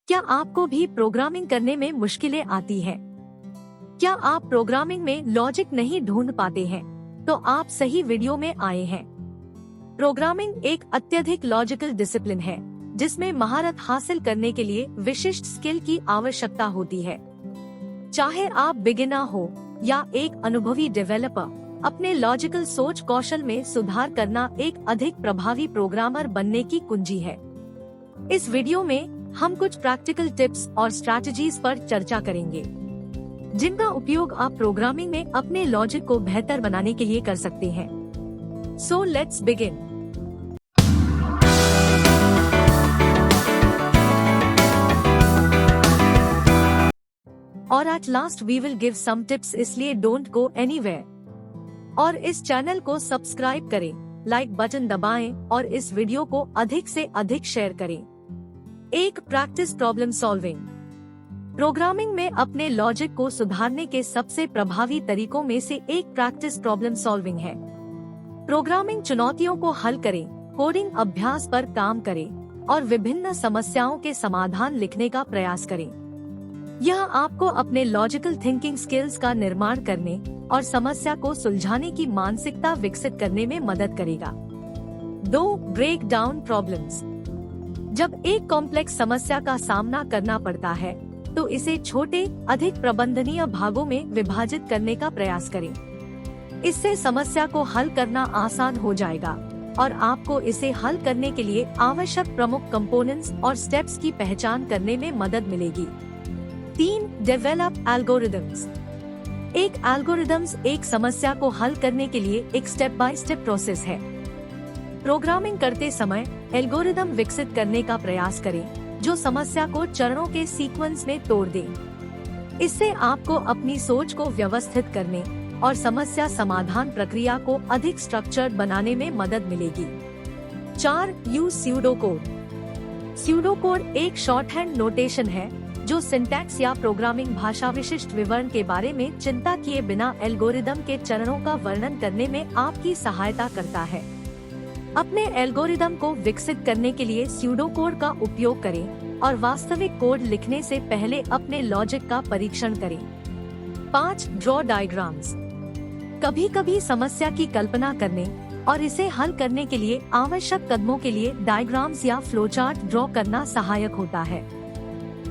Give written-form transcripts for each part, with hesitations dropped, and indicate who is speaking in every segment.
Speaker 1: क्या आपको भी प्रोग्रामिंग करने में मुश्किलें आती हैं? क्या आप प्रोग्रामिंग में लॉजिक नहीं ढूंढ पाते हैं? तो आप सही वीडियो में आए हैं। प्रोग्रामिंग एक अत्यधिक लॉजिकल डिसिप्लिन है जिसमें महारत हासिल करने के लिए विशिष्ट स्किल की आवश्यकता होती है। चाहे आप बिगिनर हो या एक अनुभवी डेवलपर, अपने लॉजिकल सोच कौशल में सुधार करना एक अधिक प्रभावी प्रोग्रामर बनने की कुंजी है। इस वीडियो में हम कुछ प्रैक्टिकल टिप्स और स्ट्रैटेजीज पर चर्चा करेंगे जिनका उपयोग आप प्रोग्रामिंग में अपने लॉजिक को बेहतर बनाने के लिए कर सकते हैं। So let's begin. और at last we will give some tips, इसलिए डोंट गो एनीवेयर। और इस चैनल को सब्सक्राइब करें, लाइक बटन दबाएं और इस वीडियो को अधिक से अधिक शेयर करें। एक प्रैक्टिस प्रॉब्लम सॉल्विंग। प्रोग्रामिंग में अपने लॉजिक को सुधारने के सबसे प्रभावी तरीकों में से एक प्रैक्टिस प्रॉब्लम सॉल्विंग है। प्रोग्रामिंग चुनौतियों को हल करें, कोडिंग अभ्यास पर काम करें और विभिन्न समस्याओं के समाधान लिखने का प्रयास करें। यह आपको अपने लॉजिकल थिंकिंग स्किल्स का निर्माण करने और समस्या को सुलझाने की मानसिकता विकसित करने में मदद करेगा। 2. Break down problems. जब एक कॉम्प्लेक्स समस्या का सामना करना पड़ता है तो इसे छोटे, अधिक प्रबंधनीय भागों में विभाजित करने का प्रयास करें। इससे समस्या को हल करना आसान हो जाएगा और आपको इसे हल करने के लिए आवश्यक प्रमुख कंपोनेंट्स और स्टेप्स की पहचान करने में मदद मिलेगी। 3. Develop algorithms. एक एल्गोरिदम्स एक समस्या को हल करने के लिए एक स्टेप बाय स्टेप प्रोसेस है। प्रोग्रामिंग करते समय एल्गोरिदम विकसित करने का प्रयास करें जो समस्या को चरणों के सीक्वेंस में तोड़ दे। इससे आपको अपनी सोच को व्यवस्थित करने और समस्या समाधान प्रक्रिया को अधिक स्ट्रक्चर्ड बनाने में मदद मिलेगी। 4. Use pseudocode. स्यूडोकोड एक शॉर्टहैंड नोटेशन है जो सिंटैक्स या प्रोग्रामिंग भाषा विशिष्ट विवरण के बारे में चिंता किए बिना एल्गोरिदम के चरणों का वर्णन करने में आपकी सहायता करता है। अपने एल्गोरिदम को विकसित करने के लिए स्यूडोकोड का उपयोग करें और वास्तविक कोड लिखने से पहले अपने लॉजिक का परीक्षण करें। 5. Draw diagrams. कभी कभी समस्या की कल्पना करने और इसे हल करने के लिए आवश्यक कदमों के लिए डायग्राम्स या फ्लोचार्ट ड्रॉ करना सहायक होता है।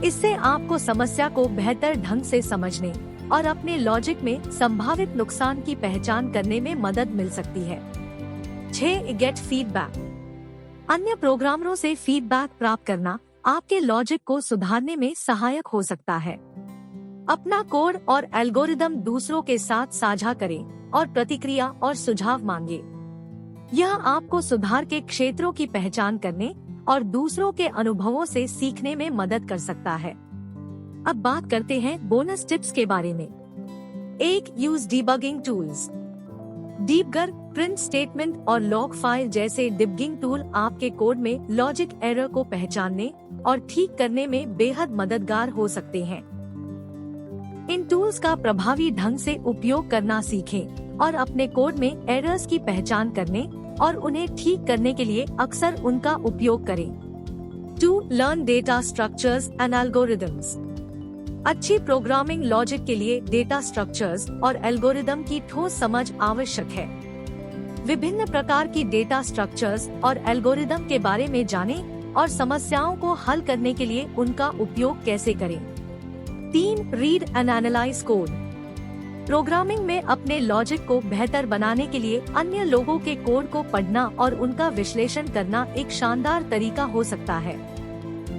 Speaker 1: इससे आपको समस्या को बेहतर ढंग से समझने और अपने लॉजिक में संभावित नुकसान की पहचान करने में मदद मिल सकती है। 6. Gate feedback. अन्य प्रोग्रामरों से फीडबैक प्राप्त करना आपके लॉजिक को सुधारने में सहायक हो सकता है। अपना कोड और एल्गोरिदम दूसरों के साथ साझा करें और प्रतिक्रिया और सुझाव मांगे। यह आपको सुधार के क्षेत्रों की पहचान करने और दूसरों के अनुभवों से सीखने में मदद कर सकता है। अब बात करते हैं बोनस टिप्स के बारे में। 1. Use debugging tools. Debugger, print statement और लॉग फाइल जैसे डिबगिंग टूल आपके कोड में लॉजिक एरर को पहचानने और ठीक करने में बेहद मददगार हो सकते हैं। इन टूल्स का प्रभावी ढंग से उपयोग करना सीखें और अपने कोड में एरर्स की पहचान करने और उन्हें ठीक करने के लिए अक्सर उनका उपयोग करें। 2. Learn data structures and algorithms. अच्छी प्रोग्रामिंग लॉजिक के लिए डेटा स्ट्रक्चर्स और एल्गोरिदम की ठोस समझ आवश्यक है। विभिन्न प्रकार की डेटा स्ट्रक्चर्स और एल्गोरिदम के बारे में जानें और समस्याओं को हल करने के लिए उनका उपयोग कैसे करें। 3. Read and analyse code. Programming में अपने लॉजिक को बेहतर बनाने के लिए अन्य लोगों के कोड को पढ़ना और उनका विश्लेषण करना एक शानदार तरीका हो सकता है।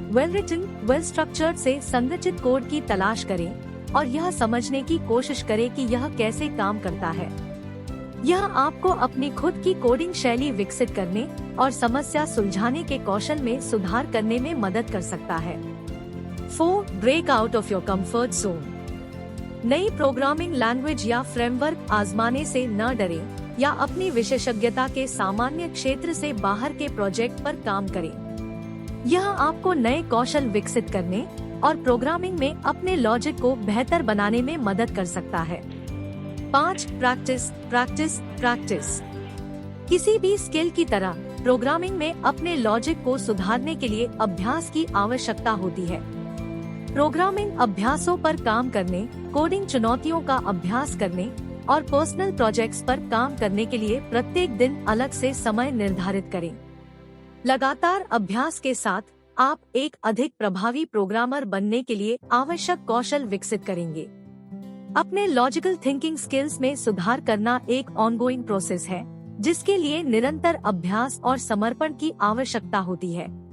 Speaker 1: वेल रिटन, वेल स्ट्रक्चर्ड से संरचित कोड की तलाश करें और यह समझने की कोशिश करें कि यह कैसे काम करता है। यह आपको अपनी खुद की कोडिंग शैली विकसित करने और समस्या सुलझाने के कौशल में सुधार करने में मदद कर सकता है। 4. Break out of your comfort zone. नई प्रोग्रामिंग लैंग्वेज या फ्रेमवर्क आजमाने से न डरें या अपनी विशेषज्ञता के सामान्य क्षेत्र से बाहर के प्रोजेक्ट पर काम करें। यह आपको नए कौशल विकसित करने और प्रोग्रामिंग में अपने लॉजिक को बेहतर बनाने में मदद कर सकता है। 5. Practice practice practice. किसी भी स्किल की तरह प्रोग्रामिंग में अपने लॉजिक को सुधारने के लिए अभ्यास की आवश्यकता होती है। प्रोग्रामिंग अभ्यासों पर काम करने, कोडिंग चुनौतियों का अभ्यास करने और पर्सनल प्रोजेक्ट्स पर काम करने के लिए प्रत्येक दिन अलग से समय निर्धारित करें। लगातार अभ्यास के साथ आप एक अधिक प्रभावी प्रोग्रामर बनने के लिए आवश्यक कौशल विकसित करेंगे। अपने लॉजिकल थिंकिंग स्किल्स में सुधार करना एक ऑनगोइंग प्रोसेस है, जिसके लिए निरंतर अभ्यास और समर्पण की आवश्यकता होती है।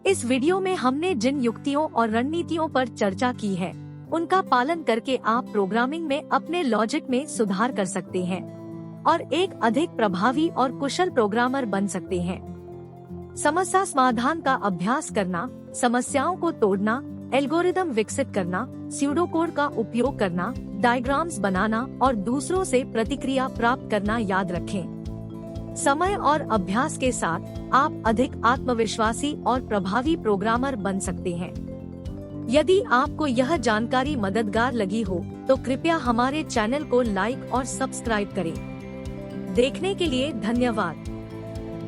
Speaker 1: इस वीडियो में हमने जिन युक्तियों और रणनीतियों पर चर्चा की है, उनका पालन करके आप प्रोग्रामिंग में अपने लॉजिक में सुधार कर सकते हैं और एक अधिक प्रभावी और कुशल प्रोग्रामर बन सकते हैं। समस्या समाधान का अभ्यास करना, समस्याओं को तोड़ना, एल्गोरिदम विकसित करना, स्यूडोकोड का उपयोग करना, डायग्राम्स बनाना और दूसरों से प्रतिक्रिया प्राप्त करना याद रखें। समय और अभ्यास के साथ आप अधिक आत्मविश्वासी और प्रभावी प्रोग्रामर बन सकते हैं। यदि आपको यह जानकारी मददगार लगी हो, तो कृपया हमारे चैनल को लाइक और सब्सक्राइब करें। देखने के लिए धन्यवाद।